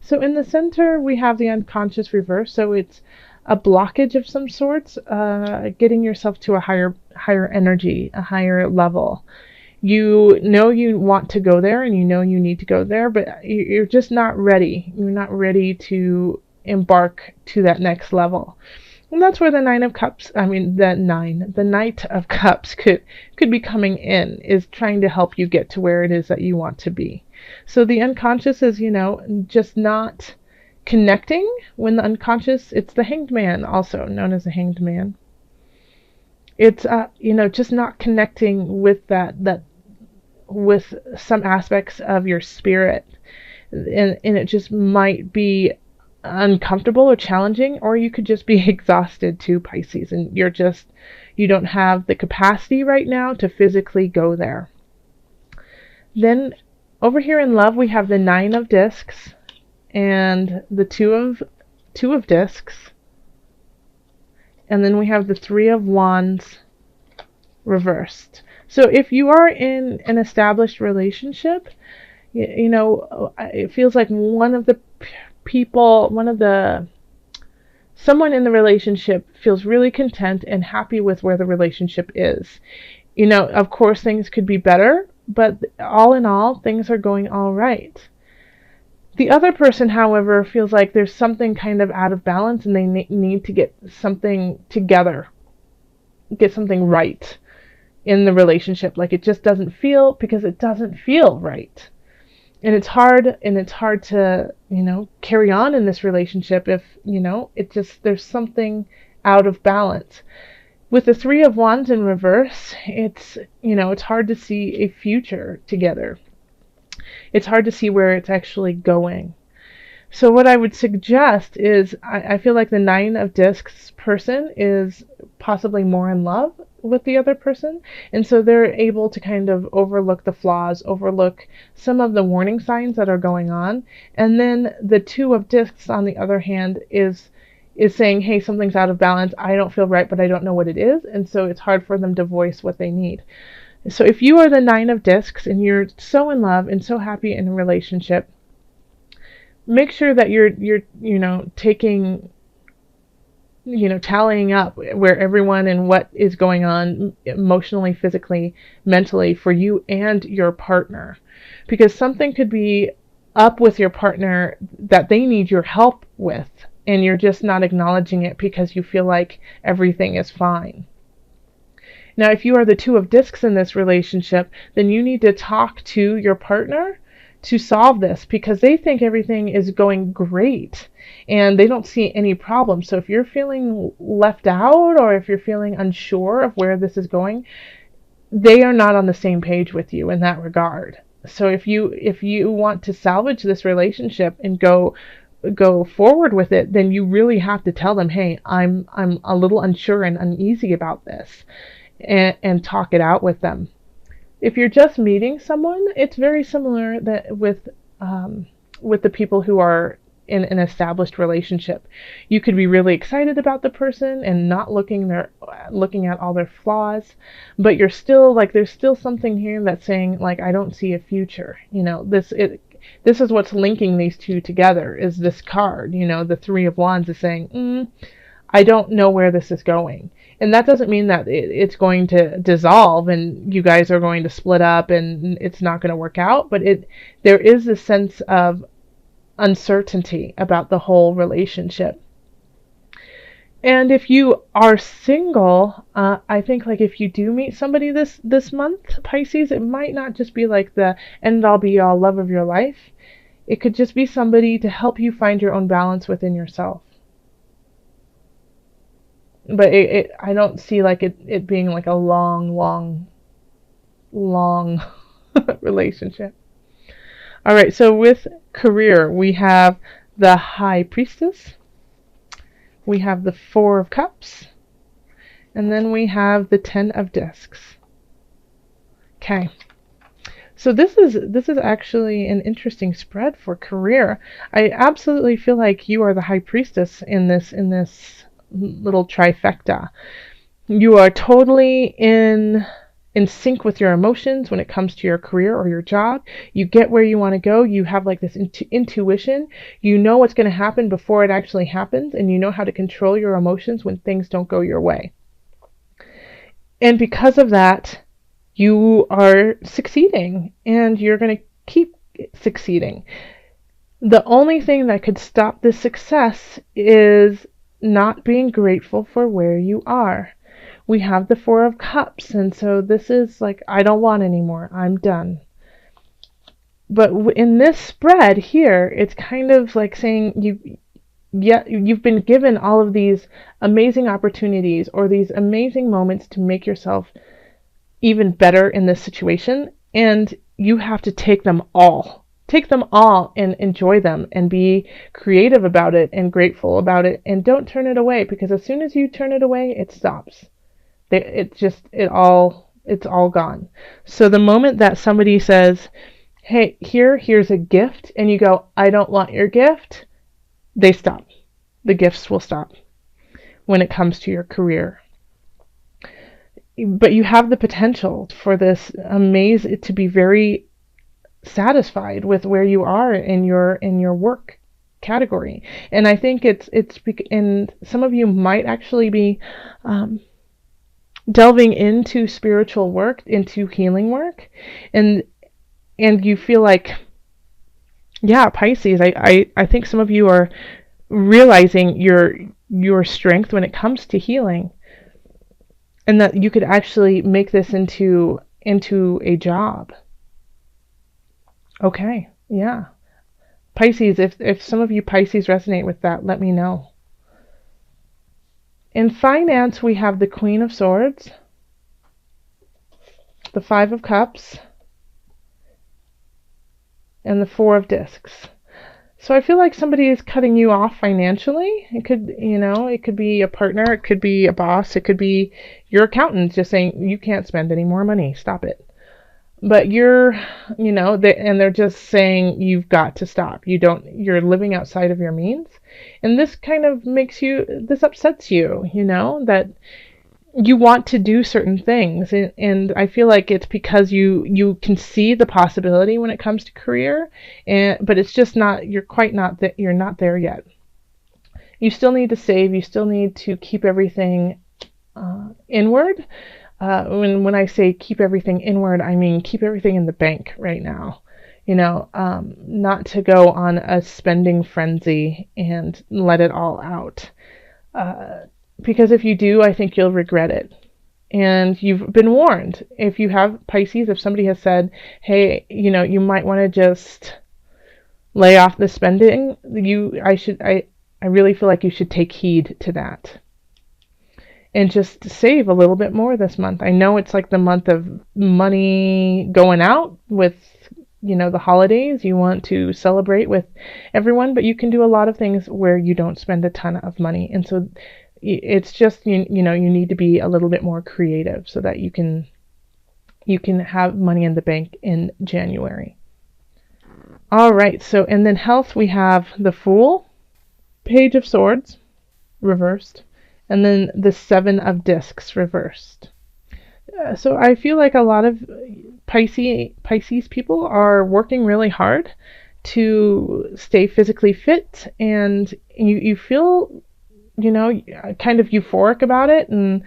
So in the center, we have the unconscious reverse. So it's a blockage of some sorts, getting yourself to a higher energy, a higher level. You know you want to go there and you know you need to go there, but you're just not ready. You're not ready to embark to that next level. And that's where the the Knight of Cups could be coming in, is trying to help you get to where it is that you want to be. So the unconscious is, just not connecting. When the unconscious, it's the Hanged Man, also known as the Hanged Man. It's just not connecting with with some aspects of your spirit, and it just might be uncomfortable or challenging, or you could just be exhausted too, Pisces, and you don't have the capacity right now to physically go there. Then over here in love, we have the Nine of Discs and the Two of Discs, and then we have the Three of Wands reversed. So if you are in an established relationship, it feels like someone in the relationship feels really content and happy with where the relationship is. Of course things could be better, but all in all, things are going all right. The other person, however, feels like there's something kind of out of balance and they need to get something together, get something right in the relationship. Like it doesn't feel right. And it's hard to, carry on in this relationship if, there's something out of balance. With the Three of Wands in reverse, it's hard to see a future together. It's hard to see where it's actually going. So what I would suggest is, I feel like the Nine of Discs person is possibly more in love with the other person, and so they're able to kind of overlook the flaws, overlook some of the warning signs that are going on. And then the Two of Discs, on the other hand, is saying, hey, something's out of balance, I don't feel right, but I don't know what it is, and so it's hard for them to voice what they need. So if you are the Nine of Discs and you're so in love and so happy in a relationship, make sure that you're taking, tallying up where everyone and what is going on emotionally, physically, mentally for you and your partner. Because something could be up with your partner that they need your help with, and you're just not acknowledging it because you feel like everything is fine. Now, if you are the Two of Discs in this relationship, then you need to talk to your partner to solve this, because they think everything is going great and they don't see any problem. So if you're feeling left out, or if you're feeling unsure of where this is going, they are not on the same page with you in that regard. So if you want to salvage this relationship and go forward with it, then you really have to tell them, hey, I'm a little unsure and uneasy about this, and talk it out with them. If you're just meeting someone, it's very similar with the people who are in an established relationship. You could be really excited about the person and not looking at all their flaws, but you're still like, there's still something here that's saying, like, I don't see a future. This is what's linking these two together, is this card. The Three of Wands is saying, I don't know where this is going. And that doesn't mean that it's going to dissolve and you guys are going to split up and it's not going to work out, but there is this sense of uncertainty about the whole relationship. And if you are single, I think, like, if you do meet somebody this month, Pisces, it might not just be like the end all be all love of your life. It could just be somebody to help you find your own balance within yourself. But I don't see like it being like a long relationship. All right, so with career, we have the High Priestess, we have the Four of Cups, and then we have the Ten of Discs. Okay. So this is actually an interesting spread for career. I absolutely feel like you are the High Priestess in this little trifecta. You are totally in in sync with your emotions when it comes to your career or your job. You get where you want to go. You have like this intuition. You know what's going to happen before it actually happens, and you know how to control your emotions when things don't go your way. And because of that, you are succeeding, and you're going to keep succeeding. The only thing that could stop this success is not being grateful for where you are. We have the Four of Cups, and so this is like, I don't want anymore. I'm done. But in this spread here, it's kind of like saying you've been given all of these amazing opportunities or these amazing moments to make yourself even better in this situation, and you have to take them all. Take them all and enjoy them and be creative about it and grateful about it, and don't turn it away, because as soon as you turn it away, it stops. It's all gone. So the moment that somebody says, hey, here's a gift, and you go, I don't want your gift, they stop. The gifts will stop when it comes to your career. But you have the potential for this to be very satisfied with where you are in your work category. And I think and some of you might actually be delving into spiritual work, into healing work, and you feel like, yeah, Pisces, I think some of you are realizing your strength when it comes to healing, and that you could actually make this into a job. Okay, yeah. Pisces, if some of you Pisces resonate with that, let me know. In finance, we have the Queen of Swords, the Five of Cups, and the Four of Discs. So I feel like somebody is cutting you off financially. It could be a partner, it could be a boss, it could be your accountant just saying, you can't spend any more money, stop it. But they're just saying you've got to stop. You're living outside of your means. And this kind of this upsets you, that you want to do certain things. And I feel like it's because you can see the possibility when it comes to career, but it's just you're not there yet. You still need to save. You still need to keep everything inward. When I say keep everything inward, I mean keep everything in the bank right now. Not to go on a spending frenzy and let it all out. Because if you do, I think you'll regret it. And you've been warned. If you have Pisces, if somebody has said, hey, you might want to just lay off the spending, I really feel like you should take heed to that. And just save a little bit more this month. I know it's like the month of money going out with, the holidays. You want to celebrate with everyone, but you can do a lot of things where you don't spend a ton of money. And so it's just, you need to be a little bit more creative so that you can have money in the bank in January. All right. So, and then health, we have the Fool, Page of Swords, reversed, and then the Seven of Discs reversed. So I feel like a lot of Pisces people are working really hard to stay physically fit, and you feel, kind of euphoric about it, and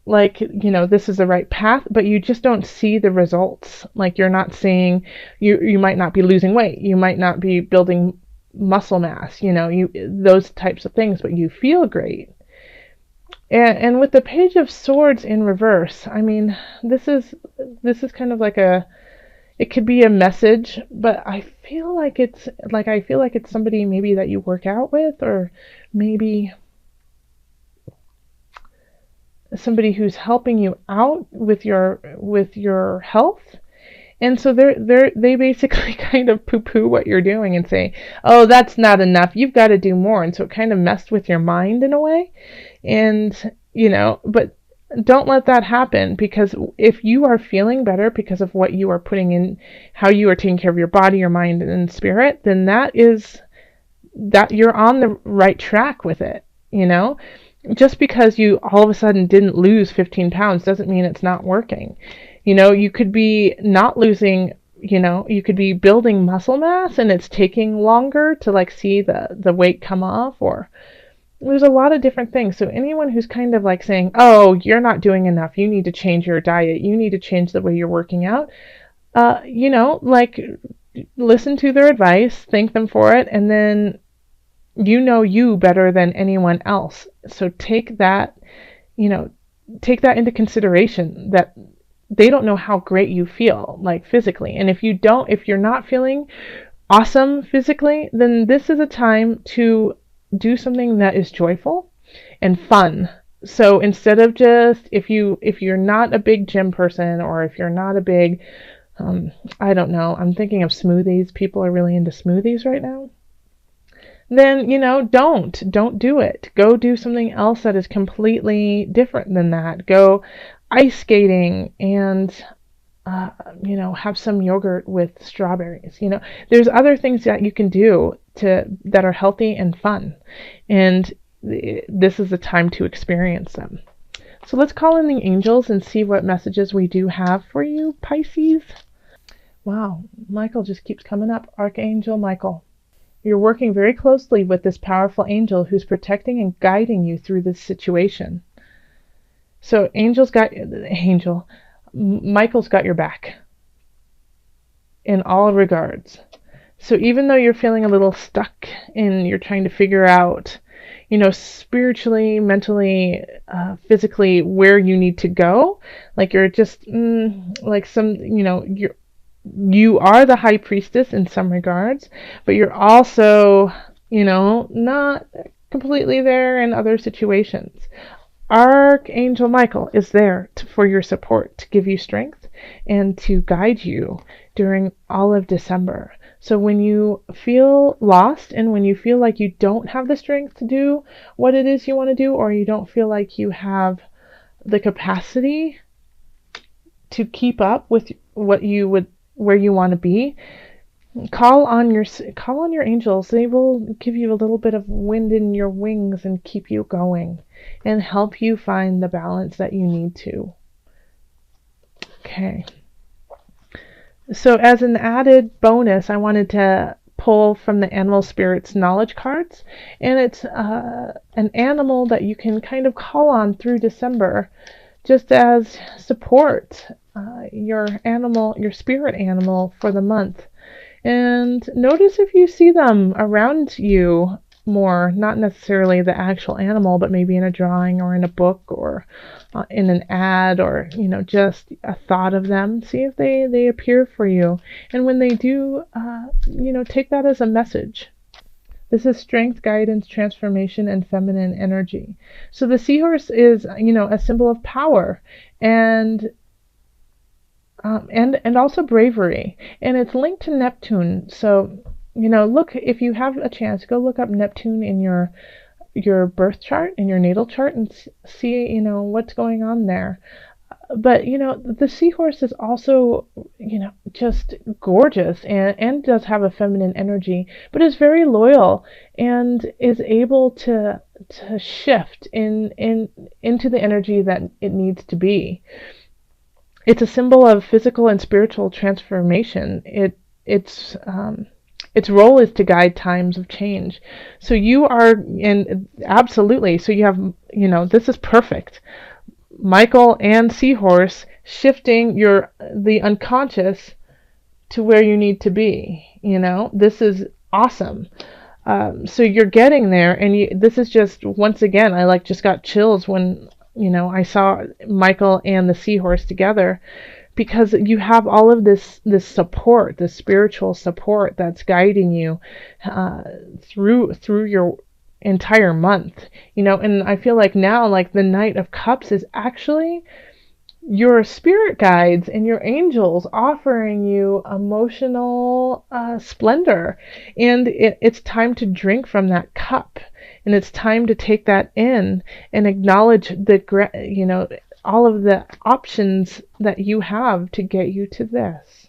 like, this is the right path, but you just don't see the results. Like, you're not seeing, you might not be losing weight, you might not be building muscle mass, those types of things, but you feel great. And with the Page of Swords in reverse, I mean, this is kind of like it could be a message, but I feel like it's somebody maybe that you work out with, or maybe somebody who's helping you out with your health. And so they basically kind of poo-poo what you're doing and say, oh, that's not enough, you've got to do more. And so it kind of messed with your mind in a way. And, but don't let that happen, because if you are feeling better because of what you are putting in, how you are taking care of your body, your mind, and spirit, then that you're on the right track with it, Just because you all of a sudden didn't lose 15 pounds doesn't mean it's not working. You could be not losing, you could be building muscle mass and it's taking longer to like see the weight come off, or there's a lot of different things. So anyone who's kind of like saying, oh, you're not doing enough, you need to change your diet, you need to change the way you're working out, like listen to their advice, thank them for it, and then you better than anyone else. So take that into consideration, that they don't know how great you feel like physically. And if you're not feeling awesome physically, then this is a time to do something that is joyful and fun. So instead of just, if you're not a big gym person, or if you're not a big, I don't know, I'm thinking of smoothies. People are really into smoothies right now. Then, don't do it. Go do something else that is completely different than that. Go ice skating and, have some yogurt with strawberries. There's other things that you can do that are healthy and fun. And this is the time to experience them. So let's call in the angels and see what messages we do have for you, Pisces. Wow, Michael just keeps coming up. Archangel Michael. You're working very closely with this powerful angel who's protecting and guiding you through this situation. So Michael's got your back in all regards. So even though you're feeling a little stuck and you're trying to figure out, spiritually, mentally, physically, where you need to go, like you're just like you are the high priestess in some regards, but you're also, not completely there in other situations. Archangel Michael is there for your support, to give you strength and to guide you during all of December. So when you feel lost and when you feel like you don't have the strength to do what it is you want to do, or you don't feel like you have the capacity to keep up with where you want to be, call on your angels. They will give you a little bit of wind in your wings and keep you going and help you find the balance that you need to. Okay. So as an added bonus, I wanted to pull from the Animal Spirits knowledge cards, and it's an animal that you can kind of call on through December just as support, your spirit animal for the month. And notice if you see them around you more, not necessarily the actual animal, but maybe in a drawing or in a book or in an ad, or just a thought of them. See if they appear for you, and when they do, take that as a message. This is strength, guidance, transformation, and feminine energy. So the seahorse is, a symbol of power and also bravery, and it's linked to Neptune. So, look, if you have a chance, go look up Neptune in your birth chart, in your natal chart, and see, what's going on there. But, the seahorse is also, just gorgeous and does have a feminine energy, but is very loyal and is able to shift into the energy that it needs to be. It's a symbol of physical and spiritual transformation. Its role is to guide times of change. So you are, and absolutely, so you have, this is perfect. Michael and Seahorse shifting the unconscious to where you need to be. This is awesome. So you're getting there, and this is just, once again, I just got chills when I saw Michael and the seahorse together, because you have all of this support, this spiritual support that's guiding you through your entire month. And I feel like now, the Knight of Cups is actually your spirit guides and your angels offering you emotional splendor, and it's time to drink from that cup, and it's time to take that in and acknowledge all of the options that you have to get you to this.